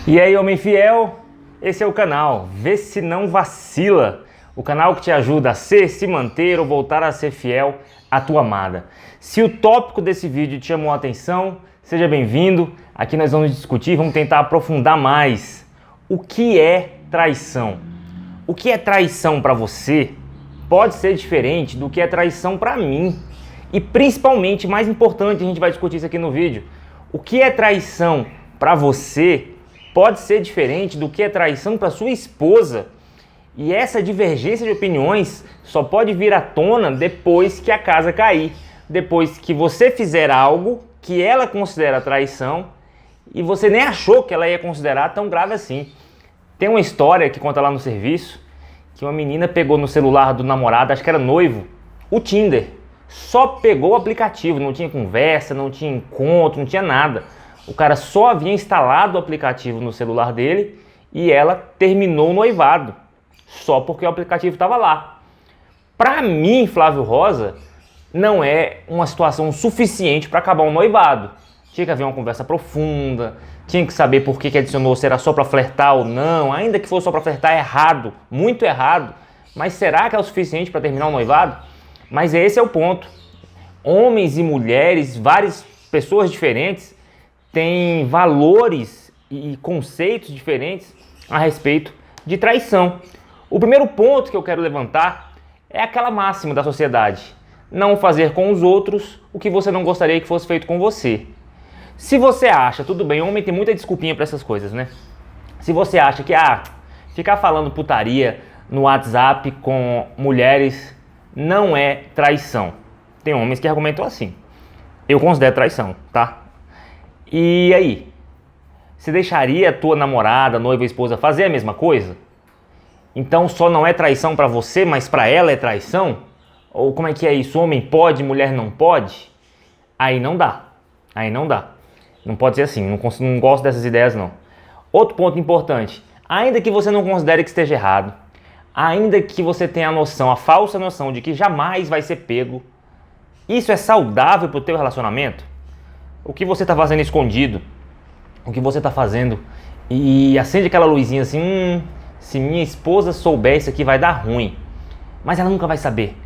E aí, homem fiel, esse é o canal Vê Se Não Vacila, o canal que te ajuda a ser, se manter ou voltar a ser fiel à tua amada. Se o tópico desse vídeo te chamou a atenção, seja bem-vindo. Aqui nós vamos discutir, vamos tentar aprofundar mais o que é traição. O que é traição para você pode ser diferente do que é traição para mim. E principalmente, mais importante, a gente vai discutir isso aqui no vídeo, o que é traição para você pode ser diferente do que é traição para sua esposa. E essa divergência de opiniões só pode vir à tona depois que a casa cair. Depois que você fizer algo que ela considera traição e você nem achou que ela ia considerar tão grave assim. Tem uma história que conta lá no serviço que uma menina pegou no celular do namorado, acho que era noivo, o Tinder. Só pegou o aplicativo, não tinha conversa, não tinha encontro, não tinha nada. O cara só havia instalado o aplicativo no celular dele e ela terminou o noivado, só porque o aplicativo estava lá. Para mim, Flávio Rosa, não é uma situação suficiente para acabar um noivado. Tinha que haver uma conversa profunda, tinha que saber por que adicionou, se era só para flertar ou não. Ainda que fosse só para flertar, é errado, muito errado. Mas será que é o suficiente para terminar um noivado? Mas esse é o ponto. Homens e mulheres, várias pessoas diferentes, têm valores e conceitos diferentes a respeito de traição. O primeiro ponto que eu quero levantar é aquela máxima da sociedade: não fazer com os outros o que você não gostaria que fosse feito com você. Se você acha, tudo bem, homem tem muita desculpinha para essas coisas, né? Se você acha que ficar falando putaria no WhatsApp com mulheres não é traição. Tem homens que argumentam assim. Eu considero traição, tá? E aí? Você deixaria a tua namorada, noiva ou esposa fazer a mesma coisa? Então só não é traição pra você, mas pra ela é traição? Ou como é que é isso? Homem pode, mulher não pode? Aí não dá. Aí não dá. Não pode ser assim. Não gosto dessas ideias, não. Outro ponto importante. Ainda que você não considere que esteja errado, ainda que você tenha a falsa noção de que jamais vai ser pego, isso é saudável pro teu relacionamento? O que você está fazendo escondido, o que você está fazendo e acende aquela luzinha assim, se minha esposa souber isso aqui vai dar ruim, mas ela nunca vai saber.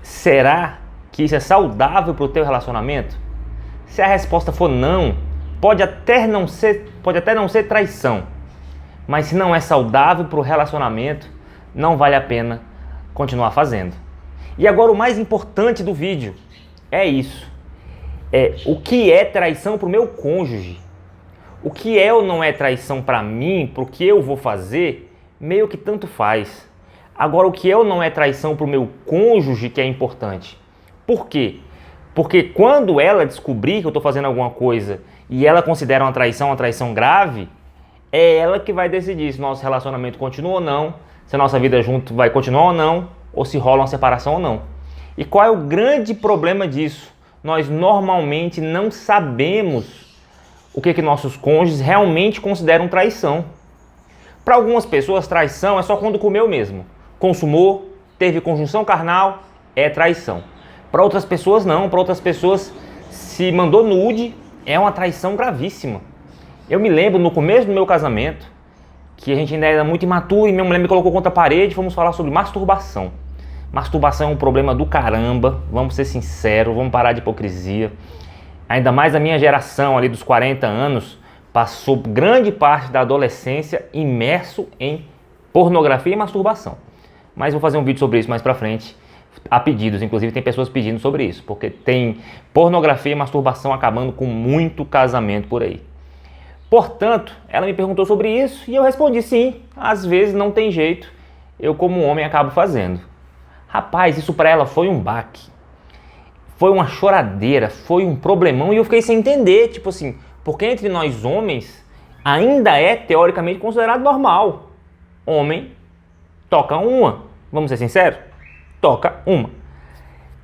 Será que isso é saudável para o teu relacionamento? Se a resposta for não, pode até não ser traição, mas se não é saudável para o relacionamento, não vale a pena continuar fazendo. E agora o mais importante do vídeo é isso. O que é traição para o meu cônjuge. O que é ou não é traição para mim, para o que eu vou fazer, meio que tanto faz. Agora, o que é ou não é traição para o meu cônjuge que é importante. Por quê? Porque quando ela descobrir que eu estou fazendo alguma coisa e ela considera uma traição grave, é ela que vai decidir se nosso relacionamento continua ou não, se a nossa vida junto vai continuar ou não, ou se rola uma separação ou não. E qual é o grande problema disso? Nós normalmente não sabemos o que nossos cônjuges realmente consideram traição. Para algumas pessoas, traição é só quando comeu mesmo. Consumou, teve conjunção carnal, é traição. Para outras pessoas não, para outras pessoas, se mandou nude, é uma traição gravíssima. Eu me lembro no começo do meu casamento, que a gente ainda era muito imaturo e minha mulher me colocou contra a parede e fomos falar sobre masturbação. Masturbação é um problema do caramba, vamos ser sinceros, vamos parar de hipocrisia. Ainda mais a minha geração ali dos 40 anos passou grande parte da adolescência imerso em pornografia e masturbação. Mas vou fazer um vídeo sobre isso mais pra frente, a pedidos, inclusive tem pessoas pedindo sobre isso, porque tem pornografia e masturbação acabando com muito casamento por aí. Portanto, ela me perguntou sobre isso e eu respondi sim, às vezes não tem jeito, eu como homem acabo fazendo. Rapaz, isso pra ela foi um baque, foi uma choradeira, foi um problemão e eu fiquei sem entender, tipo assim, porque entre nós homens ainda é teoricamente considerado normal. Homem toca uma, vamos ser sinceros? Toca uma.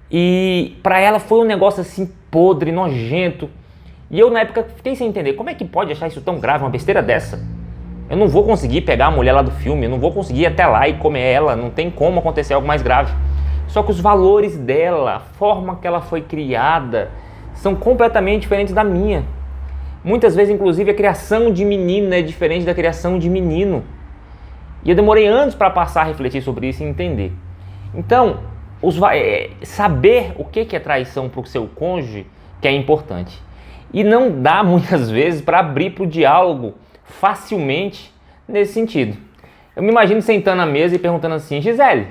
E pra ela foi um negócio assim podre, nojento. E eu na época fiquei sem entender, como é que pode achar isso tão grave, uma besteira dessa? Eu não vou conseguir pegar a mulher lá do filme, eu não vou conseguir ir até lá e comer ela, não tem como acontecer algo mais grave. Só que os valores dela, a forma que ela foi criada, são completamente diferentes da minha. Muitas vezes, inclusive, a criação de menina é diferente da criação de menino. E eu demorei anos para passar a refletir sobre isso e entender. Então, saber o que é traição para o seu cônjuge que é importante. E não dá muitas vezes para abrir para o diálogo facilmente nesse sentido. Eu me imagino sentando à mesa e perguntando assim: Gisele,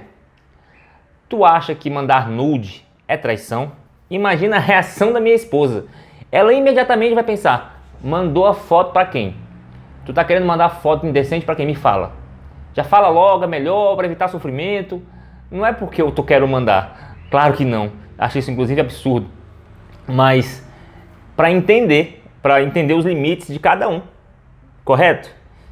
tu acha que mandar nude é traição? Imagina a reação da minha esposa. Ela imediatamente vai pensar: mandou a foto para quem? Tu tá querendo mandar foto indecente para quem? Me fala. Já fala logo, é melhor para evitar sofrimento. Não é porque eu quero mandar. Claro que não. Acho isso inclusive absurdo. Mas para entender os limites de cada um. Correto?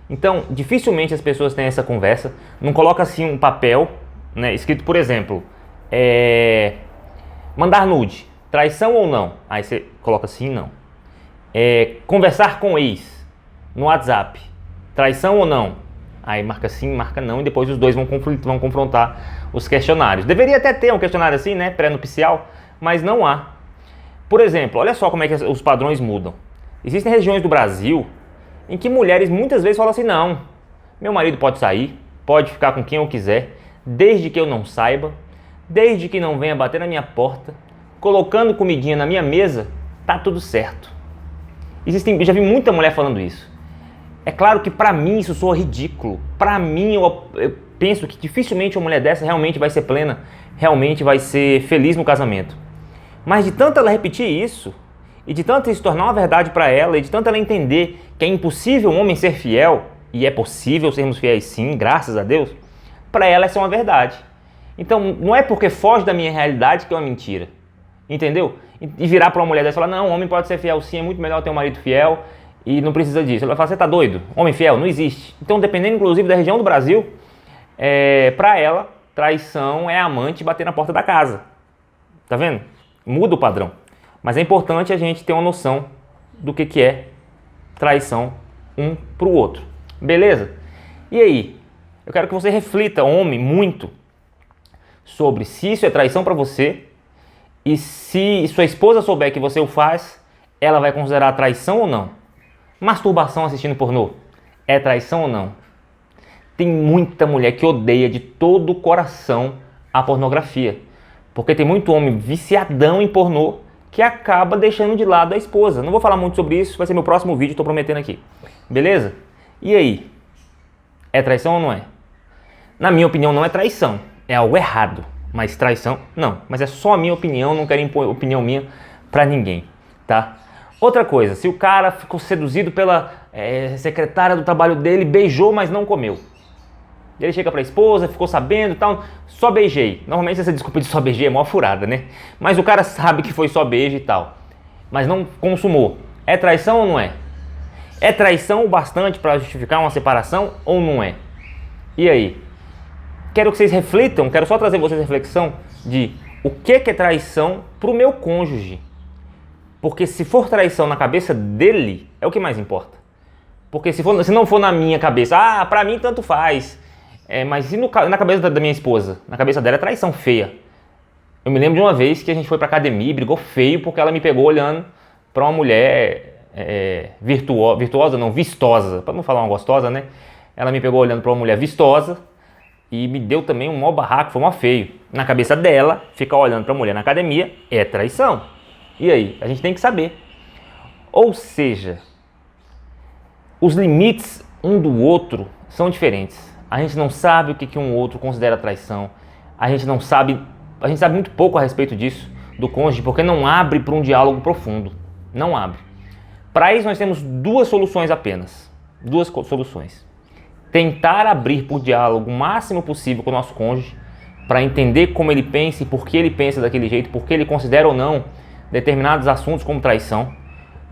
Então, dificilmente as pessoas têm essa conversa. Não coloca assim um papel, né, escrito, por exemplo, mandar nude, traição ou não? Aí você coloca assim, não. Conversar com ex no WhatsApp, traição ou não? Aí marca sim, marca não, e depois os dois vão confrontar os questionários. Deveria até ter um questionário assim, né, pré-nupcial, mas não há. Por exemplo, olha só como é que os padrões mudam. Existem regiões do Brasil em que mulheres muitas vezes falam assim: não, meu marido pode sair, pode ficar com quem eu quiser, desde que eu não saiba, desde que não venha bater na minha porta, colocando comidinha na minha mesa, tá tudo certo. Eu já vi muita mulher falando isso. É claro que pra mim isso soa ridículo. Pra mim eu penso que dificilmente uma mulher dessa realmente vai ser plena, realmente vai ser feliz no casamento. Mas de tanto ela repetir isso, e de tanto isso tornar uma verdade para ela, e de tanto ela entender que é impossível um homem ser fiel, e é possível sermos fiéis sim, graças a Deus, para ela essa é uma verdade. Então não é porque foge da minha realidade que é uma mentira, entendeu? E virar para uma mulher dessa e falar: não, homem pode ser fiel sim, é muito melhor ter um marido fiel e não precisa disso. Ela vai falar: você tá doido? Homem fiel não existe. Então, dependendo inclusive da região do Brasil, para ela, traição é amante bater na porta da casa. Tá vendo? Muda o padrão. Mas é importante a gente ter uma noção do que é traição um para o outro. Beleza? E aí? Eu quero que você reflita, homem, muito sobre se isso é traição para você, e se sua esposa souber que você o faz, ela vai considerar traição ou não? Masturbação assistindo pornô é traição ou não? Tem muita mulher que odeia de todo o coração a pornografia, porque tem muito homem viciadão em pornô que acaba deixando de lado a esposa. Não vou falar muito sobre isso, vai ser meu próximo vídeo, estou prometendo aqui. Beleza? E aí? É traição ou não é? Na minha opinião não é traição, é algo errado. Mas traição, não. Mas é só a minha opinião, não quero impor opinião minha pra ninguém, tá? Outra coisa, se o cara ficou seduzido pela secretária do trabalho dele, beijou, mas não comeu. Ele chega pra esposa, ficou sabendo e tal, só beijei. Normalmente essa desculpa de só beijei é mó furada, né? Mas o cara sabe que foi só beijo e tal, mas não consumou. É traição ou não é? É traição o bastante para justificar uma separação ou não é? E aí? Quero que vocês reflitam, quero só trazer vocês a reflexão de o que é traição pro meu cônjuge. Porque se for traição na cabeça dele, é o que mais importa. Porque se não for na minha cabeça, pra mim tanto faz. Mas e na cabeça da minha esposa? Na cabeça dela é traição feia. Eu me lembro de uma vez que a gente foi pra academia e brigou feio porque ela me pegou olhando pra uma mulher virtuosa, não, vistosa. Pra não falar uma gostosa, né? Ela me pegou olhando pra uma mulher vistosa e me deu também um maior barraco, foi mó feio. Na cabeça dela, ficar olhando pra mulher na academia é traição. E aí? A gente tem que saber. Ou seja, os limites um do outro são diferentes. A gente não sabe o que um outro considera traição. A gente sabe muito pouco a respeito disso, do cônjuge, porque não abre para um diálogo profundo. Não abre. Para isso nós temos duas soluções apenas. Duas soluções. Tentar abrir para o diálogo o máximo possível com o nosso cônjuge, para entender como ele pensa e por que ele pensa daquele jeito, por que ele considera ou não determinados assuntos como traição.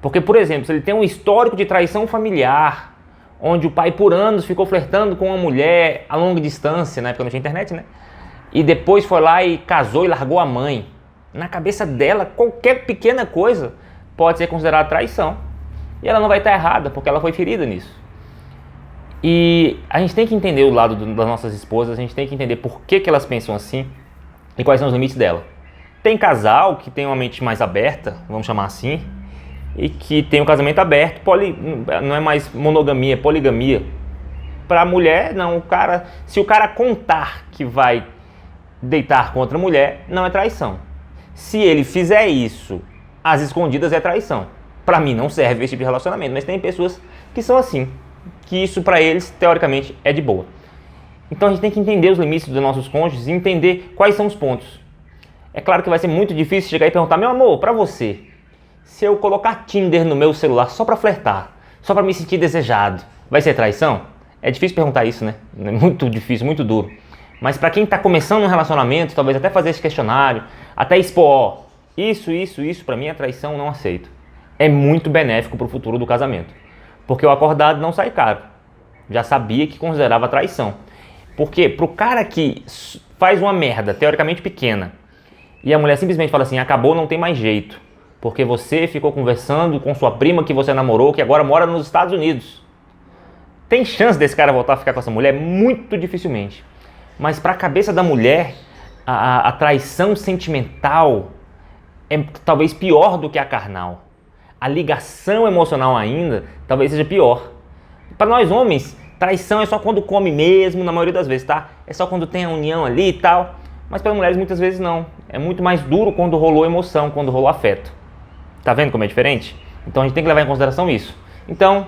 Porque, por exemplo, se ele tem um histórico de traição familiar, onde o pai por anos ficou flertando com uma mulher a longa distância, na época não tinha internet, né? E depois foi lá e casou e largou a mãe. Na cabeça dela, qualquer pequena coisa pode ser considerada traição. E ela não vai estar errada, porque ela foi ferida nisso. E a gente tem que entender o lado das nossas esposas, a gente tem que entender por que elas pensam assim e quais são os limites dela. Tem casal que tem uma mente mais aberta, vamos chamar assim, e que tem um casamento aberto, não é mais monogamia, é poligamia. Para a mulher, não, se o cara contar que vai deitar com outra mulher, não é traição. Se ele fizer isso às escondidas, é traição. Para mim não serve esse tipo de relacionamento, mas tem pessoas que são assim, que isso para eles, teoricamente, é de boa. Então a gente tem que entender os limites dos nossos cônjuges e entender quais são os pontos. É claro que vai ser muito difícil chegar e perguntar, meu amor, para você, se eu colocar Tinder no meu celular só para flertar, só para me sentir desejado, vai ser traição? É difícil perguntar isso, né? É muito difícil, muito duro. Mas para quem está começando um relacionamento, talvez até fazer esse questionário, até expor, ó, isso para mim é traição, não aceito. É muito benéfico para o futuro do casamento. Porque o acordado não sai caro. Já sabia que considerava traição. Porque pro cara que faz uma merda, teoricamente pequena, e a mulher simplesmente fala assim, acabou, não tem mais jeito. Porque você ficou conversando com sua prima que você namorou, que agora mora nos Estados Unidos. Tem chance desse cara voltar a ficar com essa mulher? Muito dificilmente. Mas para a cabeça da mulher, a traição sentimental é talvez pior do que a carnal. A ligação emocional ainda talvez seja pior. Para nós homens, traição é só quando come mesmo, na maioria das vezes, tá? É só quando tem a união ali e tal. Mas para mulheres muitas vezes não. É muito mais duro quando rolou emoção, quando rolou afeto. Tá vendo como é diferente? Então a gente tem que levar em consideração isso. Então,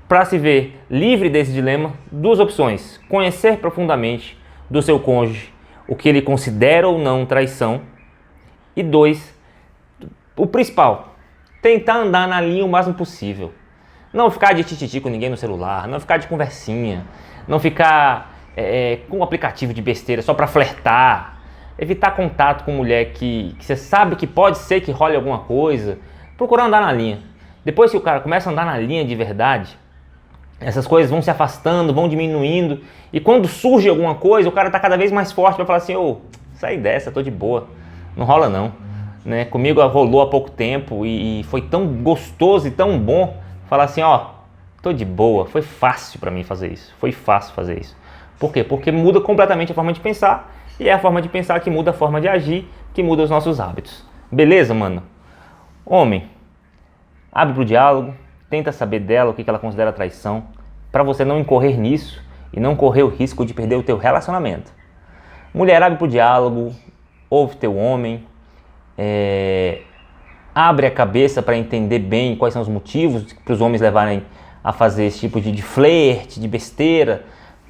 para se ver livre desse dilema, duas opções. Conhecer profundamente do seu cônjuge o que ele considera ou não traição. E dois, o principal, tentar andar na linha o máximo possível. Não ficar de tititi com ninguém no celular, não ficar de conversinha, não ficar com um aplicativo de besteira só para flertar. Evitar contato com mulher que você sabe que pode ser que role alguma coisa. Procurar andar na linha. Depois que o cara começa a andar na linha de verdade, essas coisas vão se afastando, vão diminuindo. E quando surge alguma coisa, o cara tá cada vez mais forte para falar assim, ô, sai dessa, tô de boa. Não rola não. Né? Comigo rolou há pouco tempo e foi tão gostoso e tão bom falar assim, ó, tô de boa. Foi fácil para mim fazer isso. Foi fácil fazer isso. Por quê? Porque muda completamente a forma de pensar. E é a forma de pensar que muda a forma de agir, que muda os nossos hábitos. Beleza, mano? Homem, abre pro diálogo, tenta saber dela o que ela considera traição, para você não incorrer nisso e não correr o risco de perder o teu relacionamento. Mulher, abre pro diálogo, ouve teu homem, abre a cabeça para entender bem quais são os motivos para os homens levarem a fazer esse tipo de flerte, de besteira,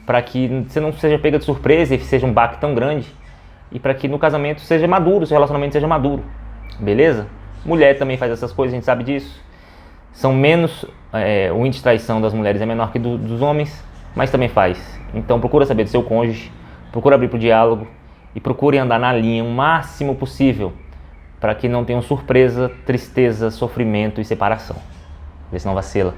para que você não seja pega de surpresa e seja um baque tão grande, e para que no casamento seja maduro, seu relacionamento seja maduro, beleza? Mulher também faz essas coisas, a gente sabe disso. São menos, o índice de traição das mulheres é menor que dos homens, mas também faz. Então procura saber do seu cônjuge, procura abrir para o diálogo e procure andar na linha o máximo possível, para que não tenham surpresa, tristeza, sofrimento e separação. Vê se não vacila.